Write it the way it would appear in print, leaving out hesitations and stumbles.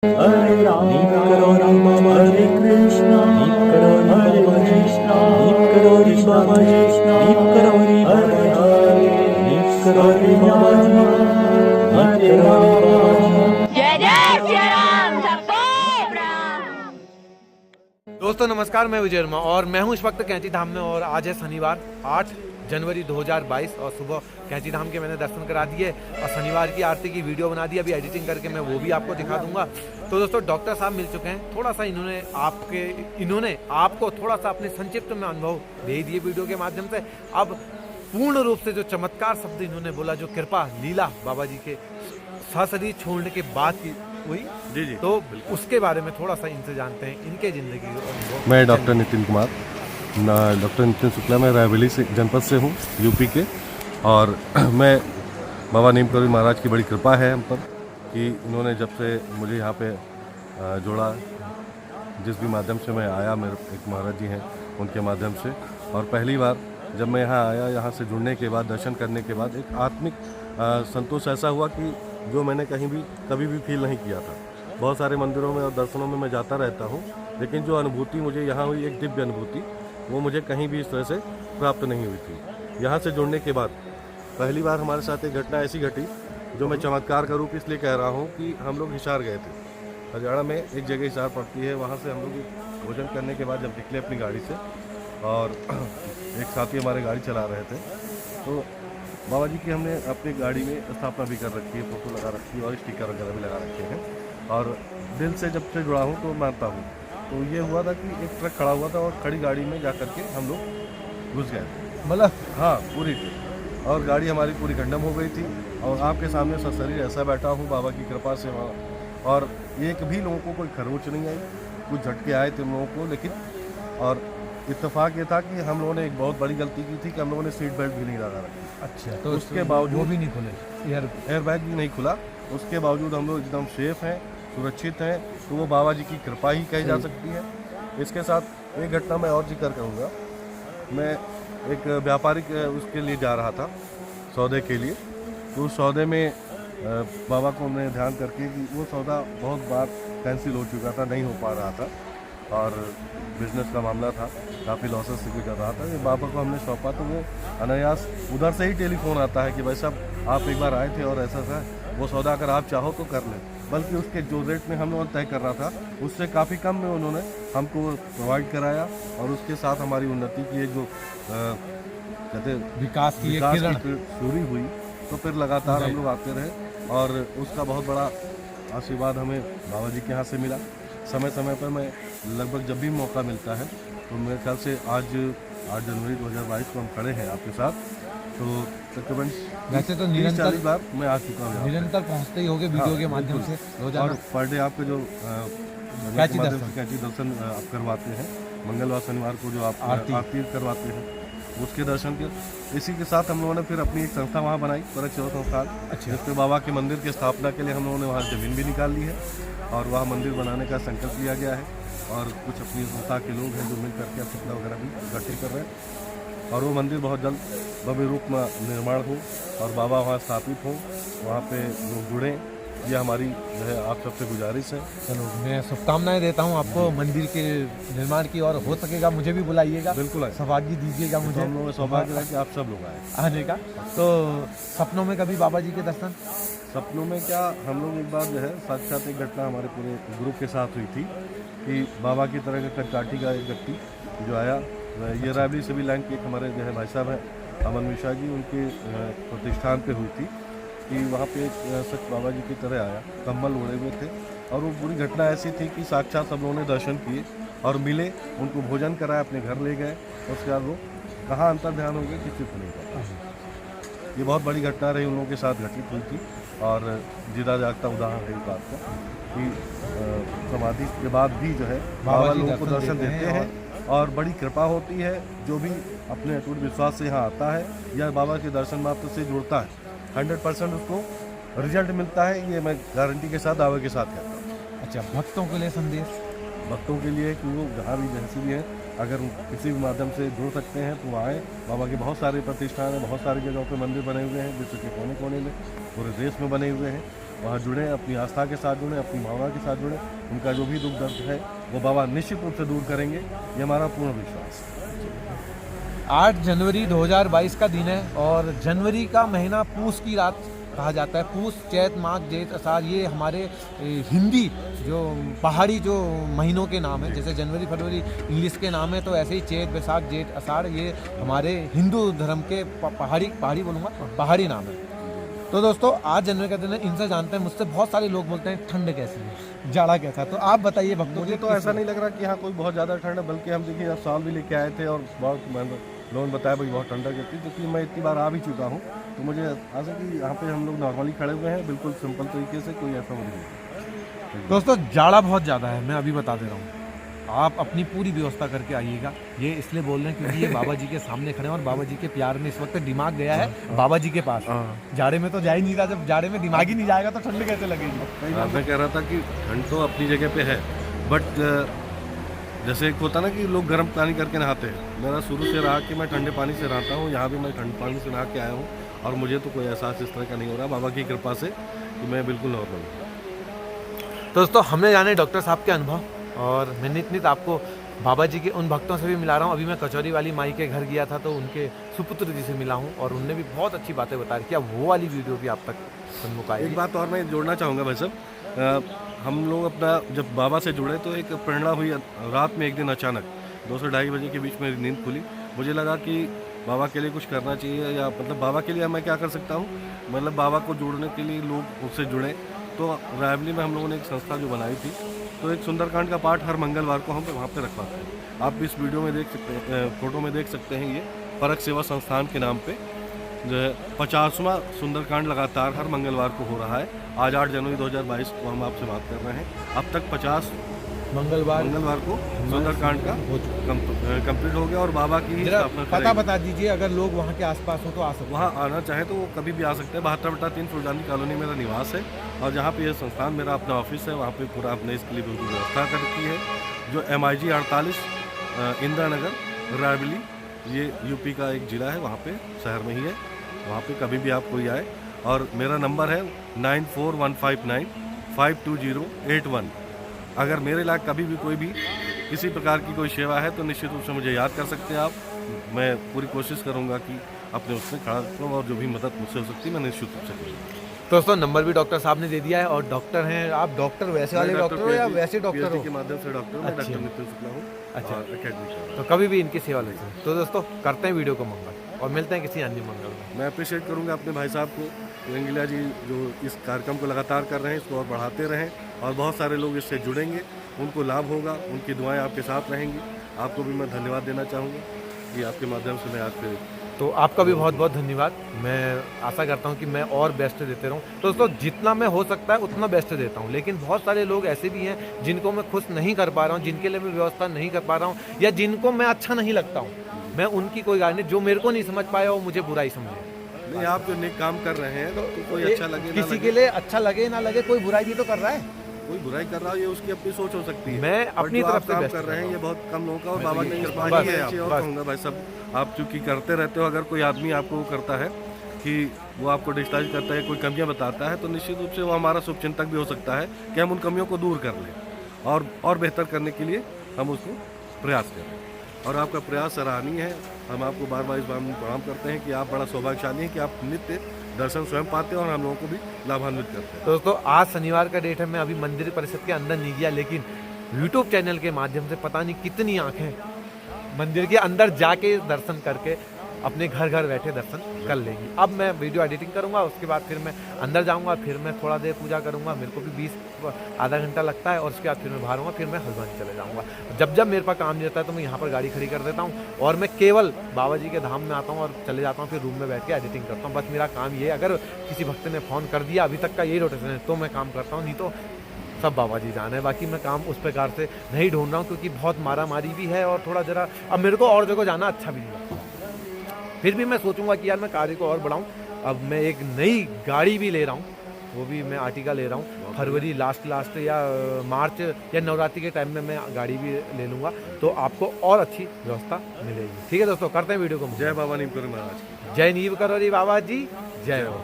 हरे राम करो राम हरे कृष्णा हरे कृष्णा करो रे बाबा कृष्णा करो रे हरे हरे करो रे बाबा हरे राम जय जय श्री राम सबको प्रणाम। दोस्तों नमस्कार, मैं विजय वर्मा और मैं हूं इस वक्त कैंची धाम में। और आज है शनिवार 8 जनवरी 2022 और सुबह कैंची धाम के मैंने दर्शन करा दिए और शनिवार की आरती की वीडियो बना दी। अभी एडिटिंग करके मैं वो भी आपको दिखा दूंगा। तो दोस्तों डॉक्टर साहब मिल चुके हैं। थोड़ा सा इन्होंने आपको थोड़ा सा अपने संक्षिप्त में अनुभव दे दिए वीडियो के माध्यम से। अब पूर्ण रूप से जो चमत्कार शब्द इन्होंने बोला, जो कृपा लीला बाबा जी के सशरीर छोड़ने के बाद की हुई जी, तो उसके बारे में थोड़ा सा इनसे जानते हैं, इनके जिंदगी का अनुभव। मैं डॉक्टर नितिन कुमार, डॉक्टर नितिन शुक्ला, मैं रायबरेली से जनपद से हूँ, यूपी के। और मैं बाबा नीम करोड़ी महाराज की बड़ी कृपा है हम पर कि इन्होंने जब से मुझे यहाँ पे जोड़ा, जिस भी माध्यम से मैं आया, मेरे एक महाराज जी हैं उनके माध्यम से। और पहली बार जब मैं यहाँ आया, यहाँ से जुड़ने के बाद, दर्शन करने के बाद एक आत्मिक संतोष ऐसा हुआ कि जो मैंने कहीं भी कभी भी फील नहीं किया था। बहुत सारे मंदिरों में और दर्शनों में मैं जाता रहता हूँ, लेकिन जो अनुभूति मुझे यहाँ हुई, एक दिव्य अनुभूति, वो मुझे कहीं भी इस तरह से प्राप्त नहीं हुई थी। यहाँ से जुड़ने के बाद पहली बार हमारे साथ एक घटना ऐसी घटी जो मैं चमत्कार का रूप इसलिए कह रहा हूँ कि हम लोग हिसार गए थे। हरियाणा में एक जगह हिसार पड़ती है, वहाँ से हम लोग भोजन करने के बाद जब निकले अपनी गाड़ी से, और एक साथी हमारे गाड़ी चला रहे थे, तो बाबा जी की हमने अपनी गाड़ी में स्थापना भी कर रखी है, फोटो लगा रखी है और स्टिकर वगैरह भी लगा रखे हैं। और दिल से जब से जुड़ा हूँ तो मानता हूँ। तो ये हुआ था कि एक ट्रक खड़ा हुआ था और खड़ी गाड़ी में जा करके हम लोग घुस गए, मतलब हाँ पूरी ट्रिप। और गाड़ी हमारी पूरी खंडम हो गई थी और आपके सामने सशरीर ऐसा बैठा हूँ बाबा की कृपा से वहाँ। और एक भी लोगों को कोई खरोच नहीं आई, कुछ झटके आए थे उन लोगों को, लेकिन और इत्तेफाक ये था कि हम लोगों ने एक बहुत बड़ी गलती की थी कि हम लोगों ने सीट बेल्ट भी नहीं लगा रखी। अच्छा, तो उसके बावजूद वो भी नहीं खुले, एयर बैग भी नहीं खुला। उसके बावजूद हम लोग एकदम सेफ हैं, सुरक्षित हैं। तो वो बाबा जी की कृपा ही कही जा सकती है। इसके साथ एक घटना मैं और जिक्र करूँगा। मैं एक व्यापारिक उसके लिए जा रहा था, सौदे के लिए। तो उस सौदे में बाबा को हमने ध्यान करके कि वो सौदा बहुत बार कैंसिल हो चुका था, नहीं हो पा रहा था और बिजनेस का मामला था, काफ़ी लॉसेस से गुजर रहा था। ये बाबा को हमने सौंपा तो वो अनायास उधर से ही टेलीफोन आता है कि भाई साहब आप एक बार आए थे और ऐसा था, वो सौदा अगर आप चाहो तो कर लें। बल्कि उसके जो रेट में हम लोगों ने तय कर रहा था उससे काफ़ी कम में उन्होंने हमको प्रोवाइड कराया। और उसके साथ हमारी उन्नति की एक जो कहते विकास की शुरू हुई। तो फिर लगातार हम लोग आते रहे और उसका बहुत बड़ा आशीर्वाद हमें बाबा जी के यहाँ से मिला। समय समय पर मैं लगभग जब भी मौका मिलता है, तो मेरे ख्याल से आज 8 जनवरी 2022 को हम खड़े हैं आपके साथ, तो तकरीबन वैसे तो 30-40 बार मैं आ चुका हूँ। निरंतर पहुंचते ही होगे वीडियो के माध्यम से रोजाना। और पर डे आपके जो कैंची दर्शन आप करवाते हैं, मंगलवार शनिवार को जो आप आरती करवाते हैं, उसके दर्शन के इसी के साथ हम लोगों ने फिर अपनी एक संस्था वहाँ बनाई, परक सेवा संस्थान। अच्छा। जिसपे बाबा के मंदिर की स्थापना के लिए हम लोगों ने वहाँ ज़मीन भी निकाल ली है और वहाँ मंदिर बनाने का संकल्प लिया गया है। और कुछ अपनी संस्था के लोग हैं जो मिल करके अपना वगैरह भी गठित कर रहे हैं। और वो मंदिर बहुत जल्द भव्य रूप में निर्माण हो और बाबा वहाँ स्थापित हो, वहाँ पे लोग जुड़ें, ये हमारी जो है आप सबसे गुजारिश है। चलो, मैं शुभकामनाएं देता हूँ आपको मंदिर के निर्माण की, और हो सकेगा मुझे भी बुलाइएगा, बिल्कुल सौभाग्य दीजिएगा मुझे। हम लोगों को सौभाग्य है कि आप सब लोग आए आने का। तो सपनों में कभी बाबा जी के दर्शन? सपनों में क्या, हम लोग एक बार जो है साक्षात एक घटना हमारे पूरे ग्रुप के साथ हुई थी कि बाबा की तरह का कंकाटी का एक व्यक्ति जो आया, ये रायबरेली सिविल लाइन के एक हमारे जो है भाई साहब हैं अमन मिश्रा जी, उनके प्रतिष्ठान पे हुई थी कि वहाँ पे एक सच बाबा जी की तरह आया, कम्बल ओढ़े हुए थे। और वो पूरी घटना ऐसी थी कि साक्षात सब लोगों ने दर्शन किए और मिले, उनको भोजन कराया, अपने घर ले गए। उसके बाद वो कहाँ अंतर ध्यान हो गया किसी को नहीं पता। ये बहुत बड़ी घटना रही, उन लोगों के साथ घटित हुई थी और जिदा जागता उदाहरण है इस बात का कि समाधि के बाद भी जो है बाबा लोगों को दर्शन देते हैं और बड़ी कृपा होती है। जो भी अपने अटूट विश्वास से यहाँ आता है या बाबा के दर्शन मात्र से जुड़ता है, 100% उसको रिजल्ट मिलता है। ये मैं गारंटी के साथ, दावे के साथ कहता हूँ। अच्छा, भक्तों के लिए संदेश? भक्तों के लिए कि वो जहाँ भी जैसे भी हैं, अगर किसी भी माध्यम से जुड़ सकते हैं तो आएँ। बाबा के बहुत सारे प्रतिष्ठान हैं, बहुत सारी जगहों पे मंदिर बने हुए हैं, विश्व के कोने कोने में, पूरे देश में बने हुए हैं। वहाँ जुड़ें, अपनी आस्था के साथ जुड़ें, अपनी भावना के साथ जुड़ें। उनका जो भी दुख दर्द है वो बाबा निश्चित रूप से दूर करेंगे, ये हमारा पूर्ण विश्वास है। 8 जनवरी 2022 का दिन है और जनवरी का महीना पूस की रात कहा जाता है। पूस, चैत, माघ, जेठ, आषाढ़, ये हमारे हिंदी जो पहाड़ी जो महीनों के नाम है। जैसे जनवरी फरवरी इंग्लिश के नाम है, तो ऐसे ही चैत, बैसाख, जेठ, आषाढ़ ये हमारे हिंदू धर्म के पहाड़ी बोलूँगा, पहाड़ी नाम है। तो दोस्तों आज जनवरी का दिन है, इनसे जानते हैं। मुझसे बहुत सारे लोग बोलते हैं ठंड कैसी है, जाड़ा कैसा है, तो आप बताइए भक्तों। मुझे तो ऐसा नहीं लग रहा कि यहाँ कोई बहुत ज़्यादा ठंड है, बल्कि हम देखिए अब साल भी लेके आए थे और बहुत लोगों ने बताया भाई बहुत ठंडा गिरती, क्योंकि मैं इतनी बार आ भी चुका हूँ। तो मुझे आशा कि यहाँ पे हम लोग नॉर्मली खड़े हुए हैं, बिल्कुल सिंपल तरीके से, कोई ऐसा मुझे नहीं। दोस्तों जाड़ा बहुत ज़्यादा है, मैं अभी बता दे रहा हूँ। आप अपनी पूरी व्यवस्था करके आइएगा। ये इसलिए बोल रहे हैं क्योंकि ये बाबा जी के सामने खड़े हैं और बाबा जी के प्यार में इस वक्त दिमाग गया है बाबा जी के पास। जाड़े में तो जा ही नहीं रहा, जब जाड़े में दिमाग ही नहीं जाएगा तो ठंड कैसे लगेगी। मैं कह रहा था कि ठंड तो अपनी जगह पे है, बट जैसे एक होता ना कि लोग गर्म पानी करके नहाते हैं, मेरा शुरू से रहा कि मैं ठंडे पानी से नहाता हूँ। यहाँ भी मैं ठंडे पानी से नहा के आया हूँ और मुझे तो कोई एहसास इस तरह का नहीं हो रहा, बाबा की कृपा से, कि मैं बिल्कुल नॉर्मल हूँ। दोस्तों हमने जाने डॉक्टर साहब के अनुभव, और मैं नित आपको बाबा जी के उन भक्तों से भी मिला रहा हूँ। अभी मैं कचौरी वाली माई के घर गया था तो उनके सुपुत्र जी से मिला हूँ और उनने भी बहुत अच्छी बातें बता रही। वो वाली वीडियो भी आप तक सन्मुख आएगी। एक बात और मैं जोड़ना चाहूँगा भाई साहब, हम लोग अपना जब बाबा से जुड़े तो एक प्रेरणा हुई रात में एक दिन अचानक 2 से 2:30 बजे के बीच में नींद खुली। मुझे लगा कि बाबा के लिए कुछ करना चाहिए, या मतलब बाबा के लिए मैं क्या कर सकता हूँ, मतलब बाबा को जोड़ने के लिए लोग उससे जुड़े। तो रायबली में हम लोगों ने एक संस्था जो बनाई थी, तो एक सुंदरकांड का पाठ हर मंगलवार को हम वहाँ पे रखवाते हैं। आप भी इस वीडियो में देख सकते हैं, फोटो में देख सकते हैं, ये परक सेवा संस्थान के नाम पे जो है 50वां सुंदरकांड लगातार हर मंगलवार को हो रहा है। आज 8 जनवरी 2022 को हम आपसे बात कर रहे हैं। अब तक 50 मंगलवार को सुंदरकांड का कंप्लीट हो गया और बाबा की पता बता दीजिए, अगर लोग वहाँ के आसपास हो तो आ सकते, वहाँ आना चाहे तो वो कभी भी आ सकते हैं। 72/3 फुलदानी कॉलोनी मेरा निवास है और जहाँ पे ये संस्थान मेरा अपना ऑफिस है, वहाँ पे पूरा अपने इसके लिए बिल्कुल व्यवस्था कर रखी है। जो MIG 48 इंदिरा नगर रायबली, ये यूपी का एक ज़िला है, वहाँ पे शहर में ही है। वहाँ पे कभी भी आप कोई आए, और मेरा नंबर है 9415952081। अगर मेरे लायक कभी भी कोई भी किसी प्रकार की कोई सेवा है तो निश्चित रूप से मुझे याद कर सकते हैं आप। मैं पूरी कोशिश करूँगा कि अपने उसमें खड़ा करूँ और जो भी मदद मुझसे हो सकती है मैं निश्चित रूप से करूँगा। दोस्तों नंबर भी डॉक्टर साहब ने दे दिया है, और डॉक्टर हैं आप, डॉक्टर वैसे वाले डॉक्टर हो या वैसे डॉक्टर हो? के माध्यम से डॉक्टर, मैं डॉक्टर नितिन शुक्ला हूँ। अच्छा, अकेडमी तो कभी भी इनकी सेवा लेते हैं। तो दोस्तों करते हैं वीडियो को मंगल और मिलते हैं किसी अन्य मंगल में। मैं अप्रिशिएट करूँगा अपने भाई साहब को, रंगीला जी, जो इस कार्यक्रम को लगातार कर रहे हैं, इसको और बढ़ाते रहें और बहुत सारे लोग इससे जुड़ेंगे, उनको लाभ होगा, उनकी दुआएं आपके साथ रहेंगी। आपको भी मैं धन्यवाद देना चाहूँगा कि आपके माध्यम से मैं आज पे, तो आपका भी बहुत बहुत धन्यवाद। मैं आशा करता हूँ कि मैं और बेस्ट देते रहूँ। तो दोस्तों जितना मैं हो सकता है उतना बेस्ट देता हूँ, लेकिन बहुत सारे लोग ऐसे भी हैं जिनको मैं खुश नहीं कर पा रहा हूँ, जिनके लिए मैं व्यवस्था नहीं कर पा रहा हूँ, या जिनको मैं अच्छा नहीं लगता हूँ। मैं उनकी कोई गाली नहीं, जो मेरे को नहीं समझ पाया वो मुझे बुरा ही समझे। नहीं, आप जो नेक काम कर रहे हैं तो कोई अच्छा लगे ना किसी लगे, के लिए अच्छा लगे ना लगे, कोई बुराई भी तो कर रहा है। कोई बुराई कर रहा है, ये उसकी अपनी सोच हो सकती है। मैं अपनी तरफ से काम बेस्ट कर रहे हैं, ये बहुत कम लोगों का, और बाबा की कृपा बस, ही है। और बस। कहूँगा भाई सब, आप चूँकि करते रहते हो, अगर कोई आदमी आपको करता है कि वो आपको डिस्चार्ज करता है, कोई कमियाँ बताता है, तो निश्चित रूप से वो हमारा शुभचिंतक भी हो सकता है कि हम उन कमियों को दूर कर लें और बेहतर करने के लिए हम उसको प्रयास करें। और आपका प्रयास सराहनीय है। हम आपको बार बार इस बात में प्रणाम करते हैं कि आप बड़ा सौभाग्यशाली हैं कि आप नित्य दर्शन स्वयं पाते हैं और हम लोगों को भी लाभान्वित करते हैं। दोस्तों आज शनिवार का डेट है, मैं अभी मंदिर परिषद के अंदर नहीं गया, लेकिन YouTube चैनल के माध्यम से पता नहीं कितनी आंखें मंदिर के अंदर जाके दर्शन करके अपने घर घर बैठे दर्शन कर लेंगी। अब मैं वीडियो एडिटिंग करूंगा, उसके बाद फिर मैं अंदर जाऊंगा, फिर मैं थोड़ा देर पूजा करूंगा, मेरे को भी आधा घंटा लगता है, और उसके बाद फिर मैं बाहर आऊँगा, फिर मैं हल्द्वानी चले जाऊंगा। जब मेरे पास काम नहीं रहता है तो मैं यहाँ पर गाड़ी खड़ी कर देता हूँ और मैं केवल बाबा जी के धाम में आता हूँ और चले जाता हूँ, फिर रूम में बैठ के एडिटिंग करता हूँ। बस मेरा काम ये है। अगर किसी भक्त ने फ़ोन कर दिया, अभी तक का यही रोटेशन है, तो मैं काम करता हूँ, नहीं तो सब बाबा जी जाना है। बाकी मैं काम उस प्रकार से नहीं ढूंढ रहा हूँ, क्योंकि बहुत मारा मारी भी है और थोड़ा जरा अब मेरे को और जगह जाना अच्छा भी नहीं लगता। फिर भी मैं सोचूंगा कि यार मैं कार्य को और बढ़ाऊं। अब मैं एक नई गाड़ी भी ले रहा हूं, वो भी मैं आर्टिका ले रहा हूं। फरवरी लास्ट या मार्च या नवरात्रि के टाइम में मैं गाड़ी भी ले लूँगा, तो आपको और अच्छी व्यवस्था मिलेगी। ठीक है दोस्तों, करते हैं वीडियो को। जय बाबा नीम करोरी महाराज। जय नीम करोरी बाबा जी, जय हो।